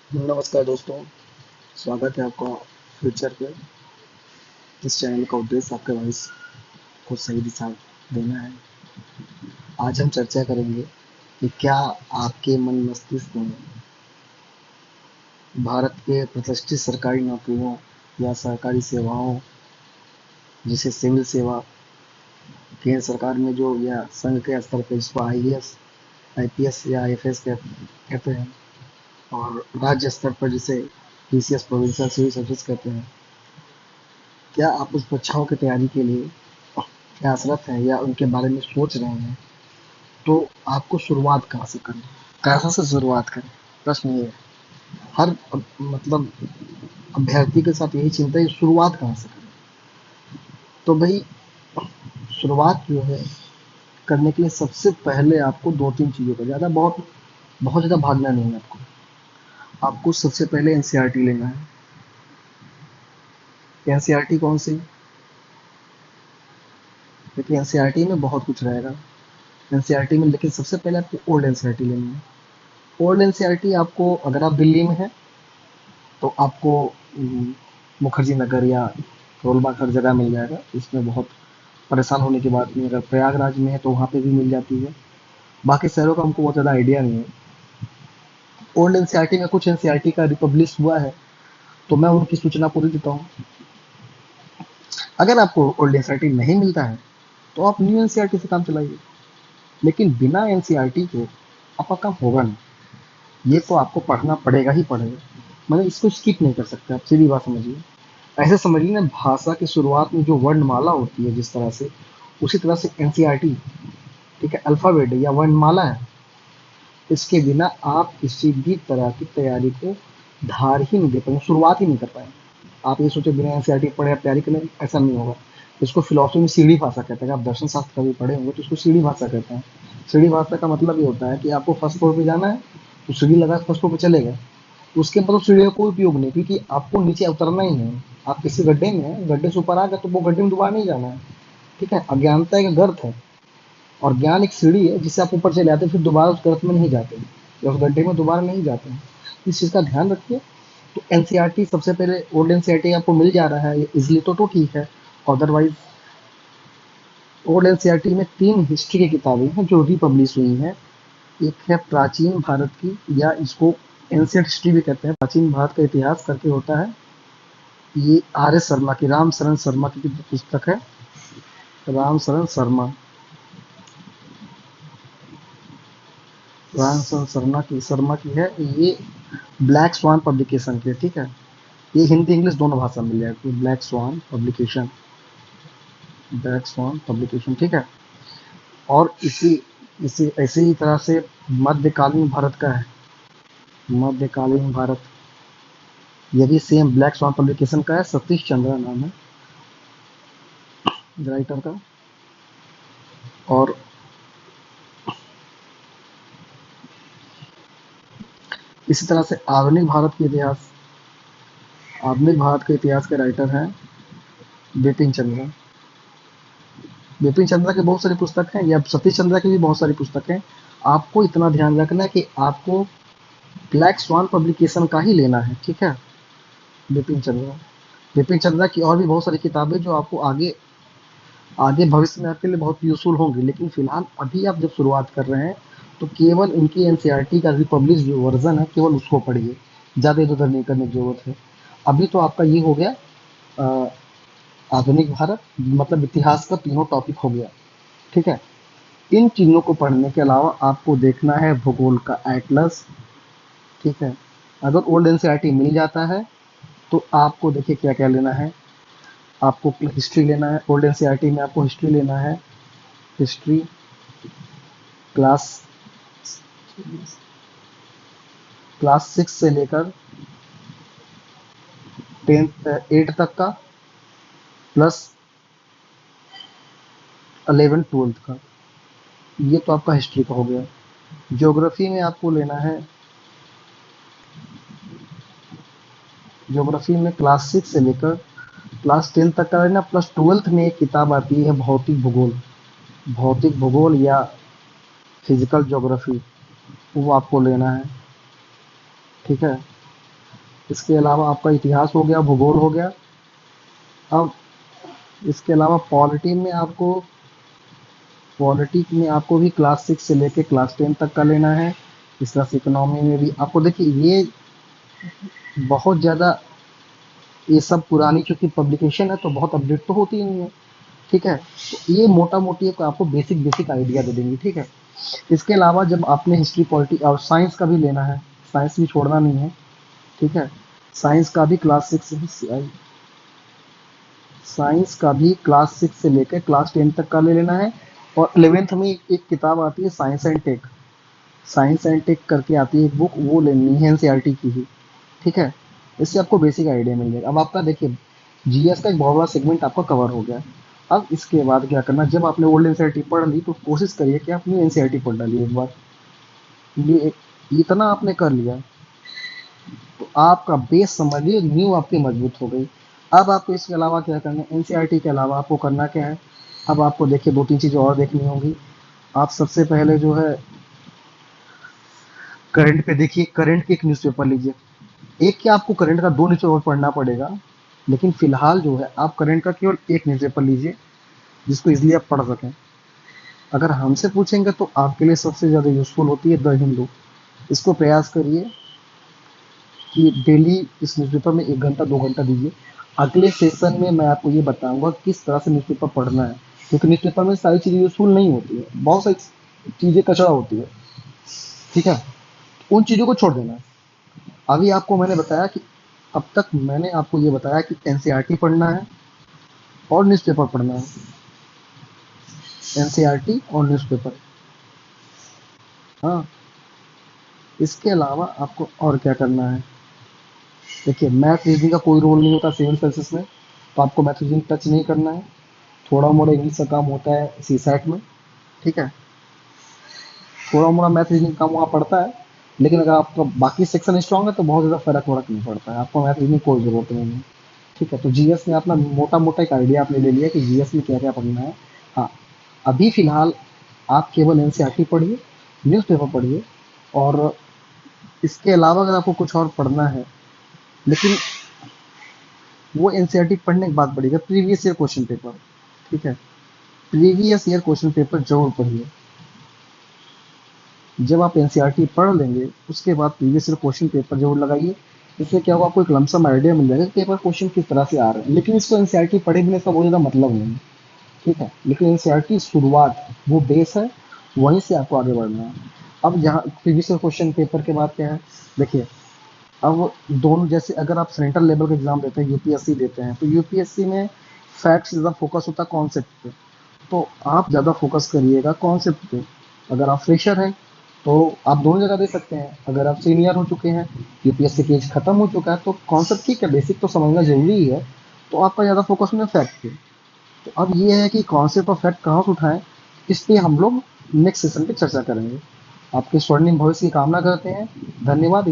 नमस्कार दोस्तों, स्वागत है आपका फ्यूचर पे। इस चैनल का उद्देश्य आपके भविष्य को सही दिशा देना है। आज हम चर्चा करेंगे कि क्या आपके मन मस्तिष्क में भारत के प्रतिष्ठित सरकारी नौकरियों या सरकारी सेवाओं, जिसे सिविल सेवा, केंद्र सरकार में जो या संघ के स्तर पर जिसको आईएएस, आईपीएस या आईएफएस कहते हैं, और राज्य स्तर पर जिसे पीसीएस, प्रोविंशियल सिविल सर्विस कहते हैं, क्या आप उस परीक्षाओं की तैयारी के लिए प्रयासरत हैं या उनके बारे में सोच रहे हैं? तो आपको शुरुआत कहाँ से करनी है? कहाँ से शुरुआत करें? प्रश्न ये है। हर मतलब अभ्यर्थी के साथ यही चिंता है कि शुरुआत कहाँ से करें। तो भाई, शुरुआत जो है करने के लिए सबसे पहले आपको दो तीन चीज़ों का बहुत बहुत ज़्यादा भागना नहीं है। आपको सबसे पहले एनसीईआरटी लेना है। एनसीईआरटी कौन सी? क्योंकि एनसीईआरटी में बहुत कुछ रहेगा एनसीईआरटी में, लेकिन सबसे पहले आपको ओल्ड एनसीईआरटी लेनी है। ओल्ड एनसीईआरटी आपको, अगर आप दिल्ली में हैं तो आपको मुखर्जी नगर या रोलबाग हर जगह मिल जाएगा। इसमें बहुत परेशान होने की बात नहीं है। अगर प्रयागराज में है तो वहाँ पे भी मिल जाती है। बाकी शहरों का हमको बहुत ज़्यादा आइडिया नहीं है। ओल्ड एनसीईआरटी में कुछ एनसीईआरटी का रिपब्लिश हुआ है, तो मैं उनकी सूचना पूरी देता हूँ। अगर आपको ओल्ड एनसीईआरटी नहीं मिलता है तो आप न्यू एनसीईआरटी से काम चलाइए, लेकिन बिना एनसीईआरटी के आपका काम होगा नहीं। ये तो आपको पढ़ना पड़ेगा ही पड़ेगा। मतलब इसको स्किप नहीं कर सकते आप, सीधी बात समझिए। ऐसे समझिए ना, भाषा की शुरुआत में जो वर्णमाला होती है जिस तरह से, उसी तरह से एनसीईआरटी, ठीक है, अल्फाबेट या वर्णमाला है। इसके बिना आप किसी भी तरह की तैयारी को धार ही नहीं दे पाएंगे, शुरुआत ही नहीं कर पाएंगे। आप ये सोचे बिना एनसीईआरटी पढ़े आप तैयारी करें, ऐसा नहीं होगा। इसको फिलोसफी में सीढ़ी भाषा कहते हैं। आप दर्शन शास्त्र कभी पढ़े होंगे तो इसको सीढ़ी भाषा कहते हैं। सीढ़ी भाषा का मतलब ये होता है कि आपको फर्स्ट फ्लोर पे जाना है तो सीढ़ी लगा फर्स्ट फ्लोर पे चले गए। उसके मतलब सीढ़ी का कोई उपयोग नहीं, क्योंकि आपको नीचे उतरना ही नहीं। आप किसी गड्ढे में हैं, गड्ढे से ऊपर आ गए तो वो गड्ढे में दोबारा नहीं जाना है। ठीक है, अज्ञानता एक गर्त है और ज्ञान एक सीढ़ी है जिससे आप ऊपर चले आते हैं, फिर दोबारा उस गर्त में नहीं जाते या उस गड्ढे में दोबारा नहीं जाते हैं। इस चीज़ का ध्यान रखिए। तो एनसीईआरटी सबसे पहले, ओल्ड एनसीईआरटी आपको मिल जा रहा है इजिली तो ठीक है। अदरवाइज ओल्ड एनसीईआरटी में तीन हिस्ट्री की किताबें हैं जो रिपब्लिश हुई हैं। एक है प्राचीन भारत की, या इसको एंशियंट हिस्ट्री भी कहते हैं, प्राचीन भारत का इतिहास करके होता है। ये आर एस शर्मा की, राम शरण शर्मा की पुस्तक है। राम शरण शर्मा, राम शरण शर्मा की है ये। ब्लैक स्वान पब्लिकेशन की है, ठीक है। ये हिंदी इंग्लिश दोनों भाषा में मिल जाएगी। Black swan publication, black swan publication, ठीक है। और इसी इसी ऐसे ही तरह से मध्यकालीन भारत का है। मध्यकालीन भारत, ये भी सेम ब्लैक स्वान पब्लिकेशन का है। सतीश चंद्रा नाम है राइटर का। और इसी तरह से आधुनिक भारत के इतिहास के राइटर हैं बिपिन चंद्रा। बिपिन चंद्रा की बहुत सारी पुस्तक हैं, या सतीश चंद्रा की भी बहुत सारी पुस्तक हैं। आपको इतना ध्यान रखना है कि आपको ब्लैक स्वान पब्लिकेशन का ही लेना है, ठीक है। बिपिन चंद्रा, बिपिन चंद्रा की और भी बहुत सारी किताबें जो आपको आगे आगे भविष्य में आपके लिए बहुत यूजफुल होंगी, लेकिन फिलहाल अभी आप जब शुरुआत कर रहे हैं तो केवल इनकी एनसीईआरटी का रिपब्लिश जो वर्जन है केवल उसको पढ़िए। ज़्यादा इधर उधर नहीं करने की जरूरत है। अभी तो आपका ये हो गया, अ, आधुनिक भारत मतलब इतिहास का तीनों टॉपिक हो गया, ठीक है। इन चीज़ों को पढ़ने के अलावा आपको देखना है भूगोल का एटलस, ठीक है। अगर ओल्ड एनसीईआरटी मिल जाता है तो आपको देखिए क्या क्या लेना है। आपको हिस्ट्री लेना है। ओल्ड एनसीईआरटी में आपको हिस्ट्री लेना है। हिस्ट्री क्लास क्लास 6 से लेकर 10 8 तक का, प्लस 11 12 का। ये तो आपका हिस्ट्री का हो गया। ज्योग्राफी में आपको लेना है, ज्योग्राफी में क्लास 6 से लेकर क्लास 10 तक का लेना, प्लस 12th में एक किताब आती है भौतिक भूगोल। भौतिक भूगोल या फिजिकल ज्योग्राफी, वो आपको लेना है, ठीक है। इसके अलावा आपका इतिहास हो गया, भूगोल हो गया। अब इसके अलावा पॉलिटी में आपको भी क्लास 6 से लेके क्लास 10 तक का लेना है। इस तरह से इकोनॉमी में भी आपको, देखिए ये बहुत ज़्यादा, ये सब पुरानी चूंकि पब्लिकेशन है तो बहुत अपडेट तो होती नहीं है। ठीक है, तो ये मोटा मोटी आपको बेसिक बेसिक आइडिया दे देंगे। ठीक है, इसके अलावा जब आपने हिस्ट्री, पॉलिटी और साइंस का भी लेना है, साइंस भी छोड़ना नहीं है। ठीक है, साइंस का भी क्लास 6, साइंस का भी क्लास 6 से लेकर क्लास 10 तक का ले लेना है। और 11th में एक किताब आती है science and tech, science and tech करके आती है एक बुक, वो लेनी है एनसीईआरटी की ही। ठीक है, इससे आपको बेसिक आइडिया मिल जाएगा। अब आपका देखिए जीएस का एक बहुत बड़ा सेगमेंट आपका कवर हो गया। अब इसके बाद क्या करना, जब आपने ओल्ड एनसीईआरटी पढ़ ली तो कोशिश करिए कि आप न्यू एनसीईआरटी पढ़ डालिए एक बार। ये इतना आपने कर लिया तो आपका बेस समझिए न्यू आपकी मजबूत हो गई। अब आपको इसके अलावा क्या करना है, एनसीईआरटी के अलावा आपको करना क्या है। अब आपको देखिए दो तीन चीज़ें और देखनी होंगी। आप सबसे पहले जो है करंट पे देखिए, करंट के एक न्यूज़पेपर लीजिए। एक क्या, आपको करंट का दो न्यूज़पेपर पढ़ना पड़ेगा, लेकिन फिलहाल जो है आप करंट का केवल एक न्यूज़पेपर लीजिए जिसको इजीली आप पढ़ सकें। अगर हमसे पूछेंगे तो आपके लिए सबसे ज़्यादा यूजफुल होती है द हिंदू। इसको प्रयास करिए कि डेली इस न्यूज़पेपर में 1 घंटा 2 घंटा दीजिए। अगले सेशन में मैं आपको ये बताऊंगा किस तरह से न्यूज़पेपर पढ़ना है, क्योंकि न्यूज़पेपर में सारी चीज़ें यूजफुल नहीं होती है, बहुत सारी चीज़ें कचरा होती है। ठीक है, उन चीज़ों को छोड़ देना है। अभी आपको मैंने बताया कि अब तक मैंने आपको ये बताया कि एनसीईआरटी पढ़ना है और न्यूज़पेपर पढ़ना है, एनसीईआरटी और न्यूज़पेपर। हाँ, इसके अलावा आपको और क्या करना है। देखिए मैथ रीजनिंग का कोई रोल नहीं होता सिविल सर्विसेज में, तो आपको मैथ रीजनिंग टच नहीं करना है। थोड़ा मोड़ा इंग्लिश का काम होता है सीसैट में। ठीक है, थोड़ा मोड़ा मैथ रीजनिंग का काम वहाँ पड़ता है, लेकिन अगर आपका बाकी सेक्शन स्ट्रांग है तो बहुत ज़्यादा फर्क वरक नहीं पड़ता है, आपको मैथ रीजनिंग कोई ज़रूरत नहीं है। ठीक है, तो जीएस में अपना मोटा मोटा एक आइडिया आपने ले लिया कि जीएस में क्या क्या पढ़ना है। हाँ, अभी फिलहाल आप केवल एनसीईआरटी पढ़िए, न्यूज़पेपर पढ़िए, और इसके अलावा अगर आपको कुछ और पढ़ना है, लेकिन वो एनसीईआरटी पढ़ने के बाद पढ़िएगा प्रीवियस ईयर क्वेश्चन पेपर। ठीक है, प्रीवियस ईयर क्वेश्चन पेपर जरूर पढ़िए। जब आप एनसीईआरटी पढ़ लेंगे उसके बाद प्रीवियस ईयर क्वेश्चन पेपर जरूर लगाइए। इससे क्या होगा, आपको एक लमसम आइडिया मिल जाएगा कि पेपर क्वेश्चन किस तरह से आ रहे हैं। लेकिन इसको एनसीईआरटी पढ़े बिना इसका बहुत ज़्यादा मतलब नहीं है। ठीक है, लेकिन एनसीईआरटी शुरुआत, वो बेस है, वहीं से आपको आगे बढ़ना है। अब यहाँ प्रीवियस ईयर क्वेश्चन पेपर के बाद क्या है, देखिए अब दोनों, जैसे अगर आप सेंट्रल लेवल का एग्जाम देते हैं, यूपीएससी देते हैं, तो यूपीएससी में फैक्ट्स ज़्यादा फोकस होता है कॉन्सेप्ट पे, तो आप ज़्यादा फोकस करिएगा कॉन्सेप्ट पे। अगर आप फ्रेशर हैं तो आप दोनों जगह दे सकते हैं, अगर आप सीनियर हो चुके हैं, यूपीएससी की एज खत्म हो चुका है, तो कॉन्सेप्ट ठीक है, बेसिक तो समझना जरूरी ही है, तो आपका ज़्यादा फोकस में फैक्ट पे। तो अब ये है कि कॉन्सेप्ट और फैक्ट कहाँ से उठाएं, इस पे हम लोग नेक्स्ट सेशन पे चर्चा करेंगे। आपके स्वर्णिम भविष्य की कामना करते हैं। धन्यवाद।